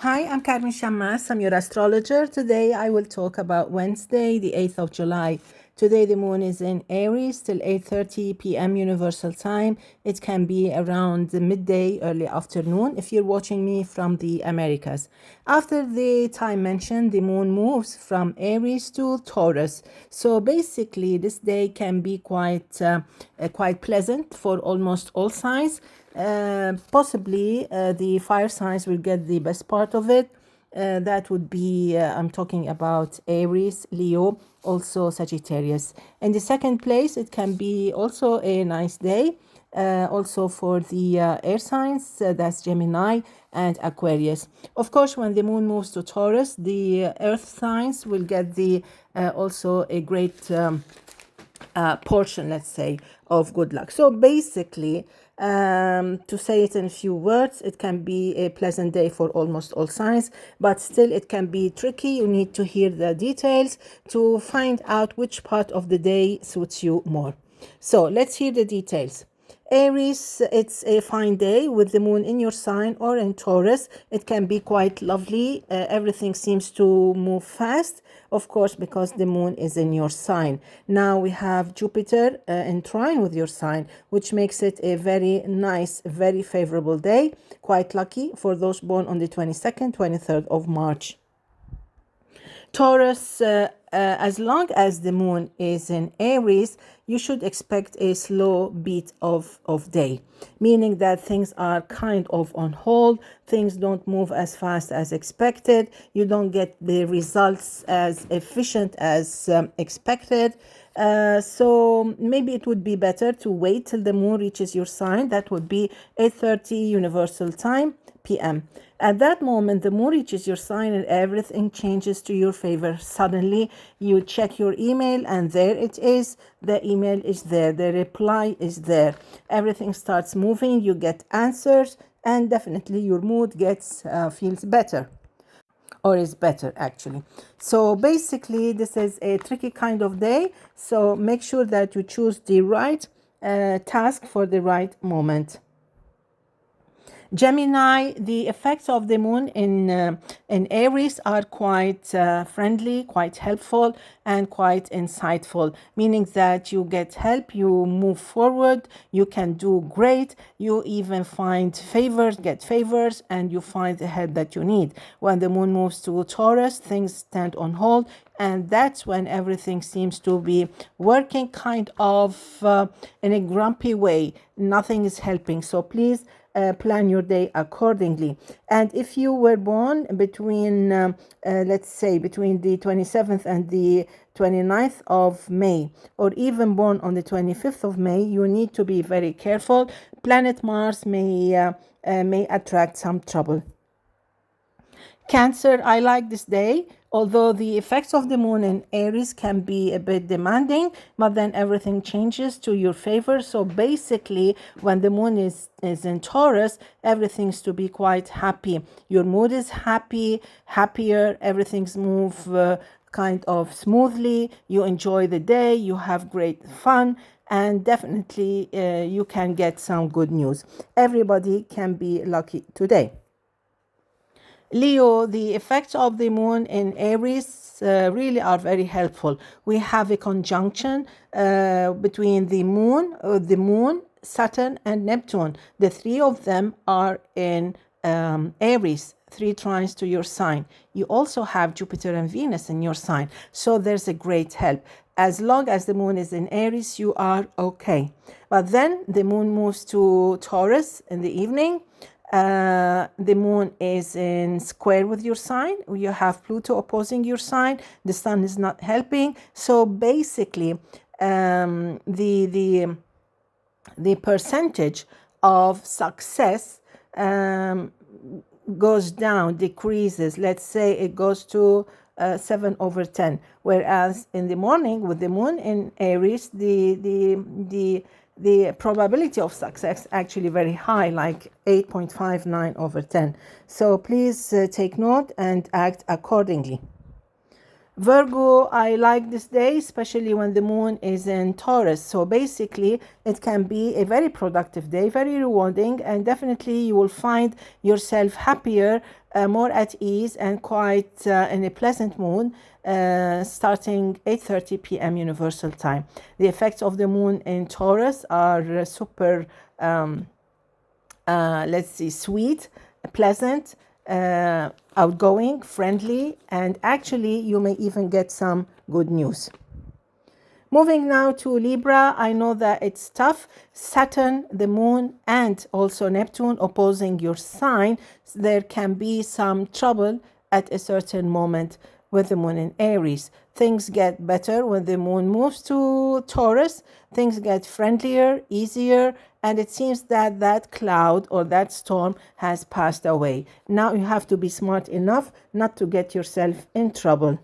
Hi, I'm Carmen Chammas. I'm your astrologer. Today I will talk about Wednesday, the 8th of July. Today the moon is in Aries till 8:30 p.m. Universal Time. It can be around the midday, early afternoon if you're watching me from the Americas. After the time mentioned, the moon moves from Aries to Taurus. So basically this day can be quite pleasant for almost all signs. Possibly the fire signs will get the best part of it. That would be, I'm talking about Aries, Leo, also Sagittarius. In the second place, it can be also a nice day. Also for the air signs, that's Gemini and Aquarius. Of course, when the moon moves to Taurus, the earth signs will get the also a great portion, let's say, of good luck. So basically, to say it in a few words, it can be a pleasant day for almost all signs, but still it can be tricky. You need to hear the details to find out which part of the day suits you more. So let's hear the details. Aries, it's a fine day with the moon in your sign or in Taurus. It can be quite lovely. Everything seems to move fast, of course, because the moon is in your sign. Now we have Jupiter in trine with your sign, which makes it a very nice, very favorable day. Quite lucky for those born on the 22nd, 23rd of March. Taurus, as long as the moon is in Aries, you should expect a slow beat of day, meaning that things are kind of on hold. Things don't move as fast as expected. You don't get the results as efficient as expected. So maybe it would be better to wait till the moon reaches your sign. That would be 8:30 Universal Time p.m. At that moment, the moon reaches your sign and everything changes to your favor. Suddenly, you check your email and there it is. The email is there. The reply is there. Everything starts moving. You get answers and definitely your mood feels better. Or is better actually. So basically this is a tricky kind of day. So make sure that you choose the right task for the right moment. Gemini, the effects of the moon in Aries are quite friendly, quite helpful, and quite insightful, meaning that you get help, you move forward, you can do great, you even find favors, get favors, and you find the help that you need. When the moon moves to Taurus, things stand on hold, and that's when everything seems to be working kind of in a grumpy way. Nothing is helping. So please plan your day accordingly. And if you were born between, let's say, between the 27th and the 29th of May, or even born on the 25th of May, you need to be very careful. Planet Mars may attract some trouble. Cancer, I like this day, although the effects of the moon in Aries can be a bit demanding, but then everything changes to your favor. So basically, when the moon is in Taurus, everything's to be quite happy. Your mood is happier, everything's move kind of smoothly. You enjoy the day, you have great fun, and definitely you can get some good news. Everybody can be lucky today. Leo, the effects of the moon in Aries really are very helpful. We have a conjunction between the moon, Saturn, and Neptune. The three of them are in Aries, 3 trines to your sign. You also have Jupiter and Venus in your sign. So there's a great help. As long as the moon is in Aries, you are okay. But then the moon moves to Taurus in the evening. The moon is in square with your sign. You have Pluto opposing your sign. The sun is not helping. So basically, the percentage of success goes down, decreases. Let's say it goes to 7/10. Whereas in the morning with the moon in Aries, the probability of success actually very high, like 8.59/10. So please take note and act accordingly. Virgo, I like this day, especially when the moon is in Taurus. So basically, it can be a very productive day, very rewarding, and definitely you will find yourself happier, more at ease, and quite in a pleasant mood, starting 8:30 p.m. Universal Time. The effects of the moon in Taurus are super, let's see, sweet, pleasant, outgoing, friendly, and actually you may even get some good news. Moving now to Libra, I know that it's tough. Saturn, the moon, and also Neptune opposing your sign. There can be some trouble at a certain moment with the moon in Aries. Things get better when the moon moves to Taurus. Things get friendlier, easier, and it seems that that cloud or that storm has passed away. Now you have to be smart enough not to get yourself in trouble.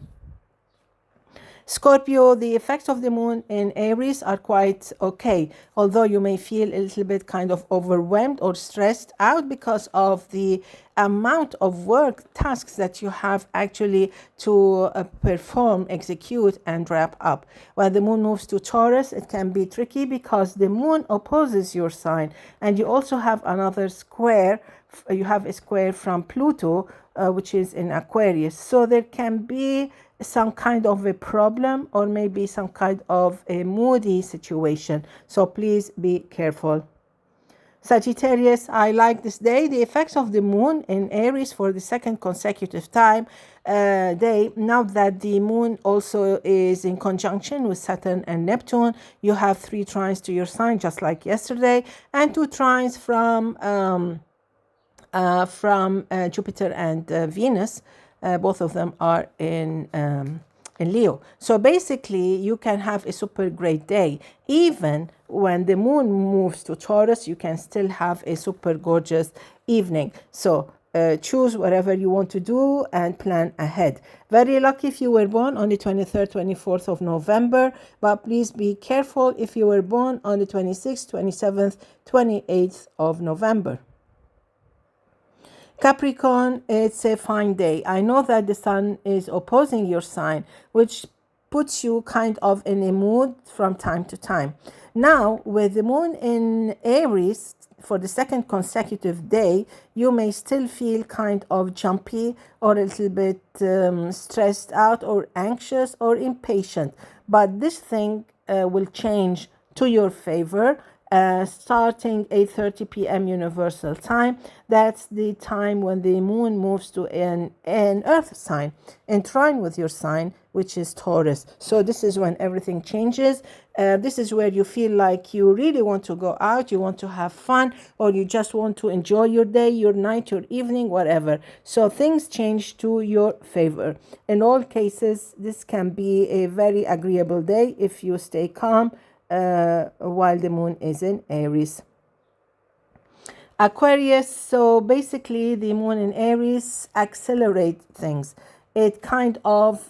Scorpio, the effects of the moon in Aries are quite okay, although you may feel a little bit kind of overwhelmed or stressed out because of the amount of work, tasks that you have actually to perform, execute, and wrap up. When the moon moves to Taurus, it can be tricky because the moon opposes your sign, and you also have another square. You have a square from Pluto, which is in Aquarius. So there can be some kind of a problem or maybe some kind of a moody situation. So please be careful. Sagittarius, I like this day. The effects of the moon in Aries for the second consecutive day. Now that the moon also is in conjunction with Saturn and Neptune, you have 3 trines to your sign, just like yesterday, and 2 trines from Jupiter and Venus. Both of them are in Leo. So basically, you can have a super great day. Even when the moon moves to Taurus, you can still have a super gorgeous evening. So choose whatever you want to do and plan ahead. Very lucky if you were born on the 23rd, 24th of November, but please be careful if you were born on the 26th, 27th, 28th of November. Capricorn, it's a fine day. I know that the sun is opposing your sign, which puts you kind of in a mood from time to time. Now, with the moon in Aries for the second consecutive day, you may still feel kind of jumpy or a little bit stressed out or anxious or impatient. But this thing will change to your favor. Starting 8:30 p.m. Universal Time. That's the time when the moon moves to an earth sign in trine with your sign, which is Taurus. So this is when everything changes. This is where you feel like you really want to go out, you want to have fun, or you just want to enjoy your day, your night, your evening, whatever. So things change to your favor. In all cases, this can be a very agreeable day if you stay calm while the moon is in Aries. Aquarius, so basically the moon in Aries accelerates things. It kind of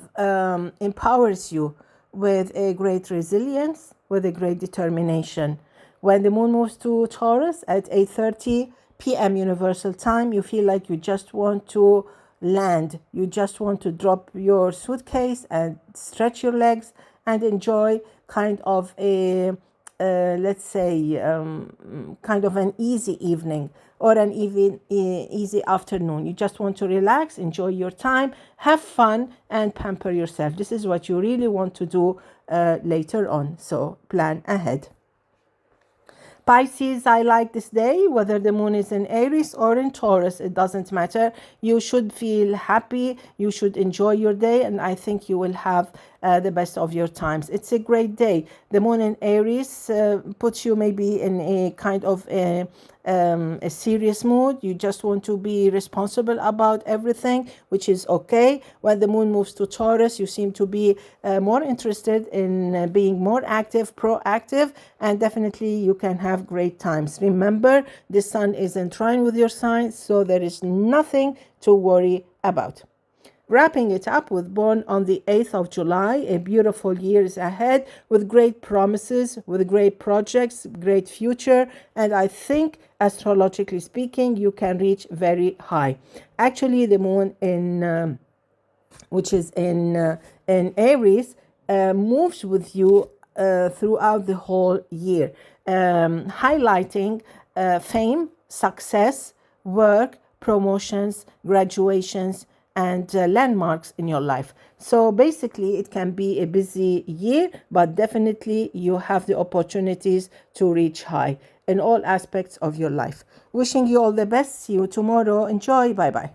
empowers you with a great resilience, with a great determination. When the moon moves to Taurus at 8:30 p.m. Universal Time, you feel like you just want to land. You just want to drop your suitcase and stretch your legs and enjoy kind of a, let's say, kind of an easy evening or an easy afternoon. You just want to relax, enjoy your time, have fun, and pamper yourself. This is what you really want to do later on. So plan ahead. Pisces, I like this day, whether the moon is in Aries or in Taurus, it doesn't matter. You should feel happy, you should enjoy your day, and I think you will have the best of your times. It's a great day. The moon in Aries puts you maybe in a kind of a serious mood. You just want to be responsible about everything, which is okay. When the moon moves to Taurus, you seem to be more interested in being more active, proactive, and definitely you can have great times. Remember, the sun is in trine with your sign, so there is nothing to worry about. Wrapping it up with Born on the 8th of July, a beautiful year is ahead with great promises, with great projects, great future, and I think, astrologically speaking, you can reach very high. Actually, the moon in which is in Aries, moves with you throughout the whole year, highlighting fame, success, work, promotions, graduations, and landmarks in your life. So basically it can be a busy year, but definitely you have the opportunities to reach high in all aspects of your life. Wishing you all the best. See you tomorrow. Enjoy. Bye bye.